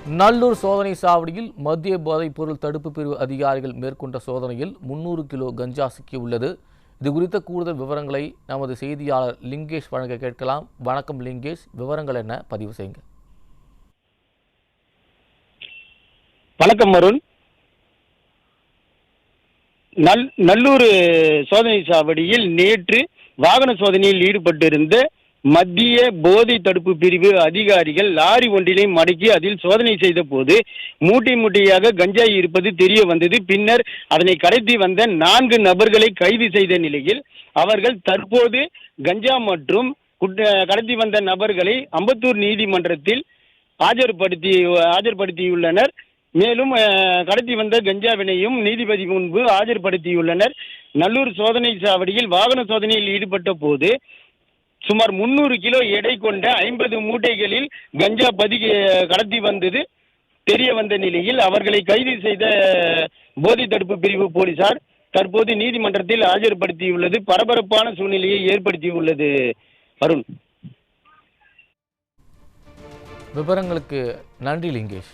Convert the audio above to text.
நல்லூர் சோதனை சாவடியில் மத்திய போதைப் பொருள் தடுப்பு பிரிவு அதிகாரிகள் மேற்கொண்ட சோதனையில் 300 கிலோ கஞ்சா சிக்கியுள்ளது. இது குறித்த கூடுதல் விவரங்களை நமது செய்தியாளர் லிங்கேஷ் வழங்க கேட்கலாம். வணக்கம் லிங்கேஷ், விவரங்கள் என்ன, பதிவு செய்யுங்க. வணக்கம் அருண். நல்லூர் சோதனை சாவடியில் நேற்று வாகன சோதனையில் ஈடுபட்டிருந்த மத்திய போதை தடுப்பு பிரிவு அதிகாரிகள் லாரி ஒன்றினை மடக்கி அதில் சோதனை செய்த போது மூட்டை மூட்டையாக கஞ்சாய் இருப்பது தெரிய வந்தது. பின்னர் அதனை கடத்தி வந்த 4 நபர்களை கைது செய்த நிலையில் அவர்கள் தற்போது கஞ்சா மற்றும் கடத்தி வந்த நபர்களை அம்பத்தூர் நீதிமன்றத்தில் ஆஜர்படுத்தியுள்ளனர். மேலும் கடத்தி வந்த கஞ்சாவினையும் நீதிபதி முன்பு ஆஜர்படுத்தியுள்ளனர். நல்லூர் சோதனை சாவடியில் வாகன சோதனையில் ஈடுபட்ட போது சுமார் 300 கிலோ எடை கொண்ட 50 மூட்டைகளில் கஞ்சா கடத்தி வந்தது தெரிய வந்த நிலையில் அவர்களை கைது செய்த போதை தடுப்பு பிரிவு போலீசார் தற்போது நீதிமன்றத்தில் ஆஜர்படுத்தியுள்ளது பரபரப்பான சூழ்நிலையை ஏற்படுத்தியுள்ளது. அருண், விவரங்களுக்கு நன்றி லிங்கேஷ்.